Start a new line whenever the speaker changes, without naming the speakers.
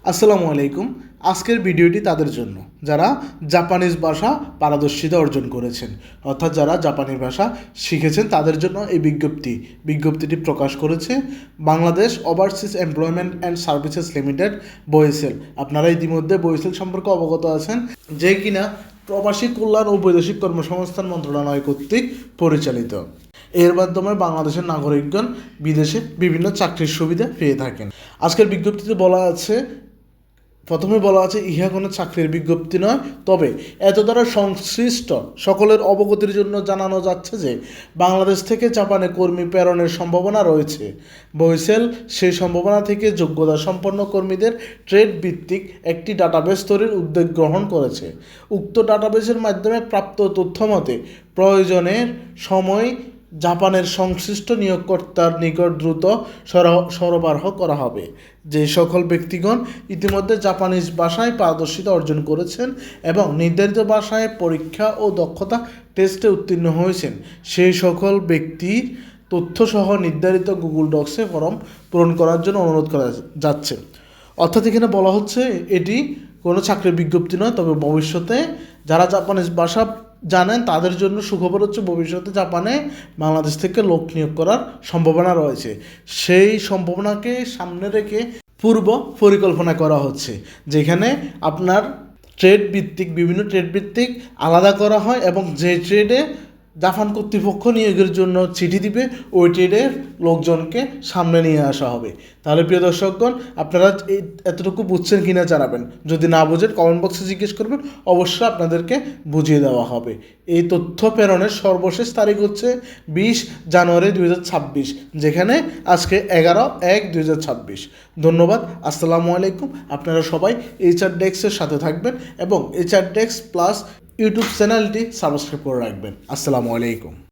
আসসালামু আলাইকুম। আজকের ভিডিওটি তাদের জন্য যারা জাপানিজ ভাষা পারদর্শিতা অর্জন করেছেন, অর্থাৎ যারা জাপানি ভাষা শিখেছেন তাদের জন্য এই বিজ্ঞপ্তিটি প্রকাশ করেছে Bangladesh overseas employment and services limited BOESL. আপনারা ইতিমধ্যে বয়েসেল সম্পর্কে অবগত আছেন, যে কিনা প্রবাসী কল্যাণ ও বৈদেশিক কর্মসংস্থান মন্ত্রণালয় কর্তৃক পরিচালিত। এর মাধ্যমে বাংলাদেশের নাগরিকগণ বিদেশে বিভিন্ন চাকরির সুবিধা পেয়ে থাকেন। আজকের বিজ্ঞপ্তিতে প্রথমে বলা আছে ইহা কোনো চাকরির বিজ্ঞপ্তি নয়, তবে এত দ্বারা সংশ্লিষ্ট সকলের অবগতির জন্য জানানো যাচ্ছে যে বাংলাদেশ থেকে জাপানে কর্মী প্রেরণের সম্ভাবনা রয়েছে। বয়েসেল সেই সম্ভাবনা থেকে যোগ্যতা সম্পন্ন কর্মীদের ট্রেড ভিত্তিক একটি ডাটাবেস তৈরির উদ্যোগ গ্রহণ করেছে। উক্ত ডাটাবেসের মাধ্যমে প্রাপ্ত তথ্য মতে প্রয়োজনের সময় জাপানের সংশ্লিষ্ট নিয়োগকর্তার নিকট দ্রুত সরবরাহ করা হবে। যে সকল ব্যক্তিগণ ইতিমধ্যে জাপানিজ ভাষায় পারদর্শিতা অর্জন করেছেন এবং নির্ধারিত ভাষায় পরীক্ষা ও দক্ষতা টেস্টে উত্তীর্ণ হয়েছেন, সেই সকল ব্যক্তির তথ্যসহ নির্ধারিত গুগল ডক্সে ফর্ম পূরণ করার জন্য অনুরোধ করা যাচ্ছে। অর্থাৎ এখানে বলা হচ্ছে এটি কোনো চাকরির বিজ্ঞপ্তি নয়, তবে ভবিষ্যতে যারা জাপানিজ ভাষা জানেন তাদের জন্য সুখবর হচ্ছে ভবিষ্যতে জাপানে বাংলাদেশ থেকে লোক নিয়োগ করার সম্ভাবনা রয়েছে। সেই সম্ভাবনাকে সামনে রেখে পূর্ব পরিকল্পনা করা হচ্ছে, যেখানে আপনার বিভিন্ন ট্রেড ভিত্তিক আলাদা করা হয় এবং যে ট্রেডে জাপান কর্তৃপক্ষ নিয়োগের জন্য চিঠি দিবে ওই ট্রেডের লোকজনকে সামনে নিয়ে আসা হবে। তাহলে প্রিয় দর্শকগণ, আপনারা এতটুকু বুঝছেন কিনা জানাবেন। যদি না বুঝেন কমেন্ট বক্সে জিজ্ঞেস করবেন, অবশ্যই আপনাদেরকে বুঝিয়ে দেওয়া হবে। এই তথ্য প্রেরণের সর্বশেষ তারিখ হচ্ছে 20 জানুয়ারি 2026, যেখানে আজকে 11/1/2026। ধন্যবাদ। আসসালামু আলাইকুম। আপনারা সবাই HR ডেস্কের সাথে থাকবেন এবং HR ডেস্ক প্লাস ইউটিউব চ্যানেলটি সাবস্ক্রাইব করে রাখবেন। আসসালামু আলাইকুম।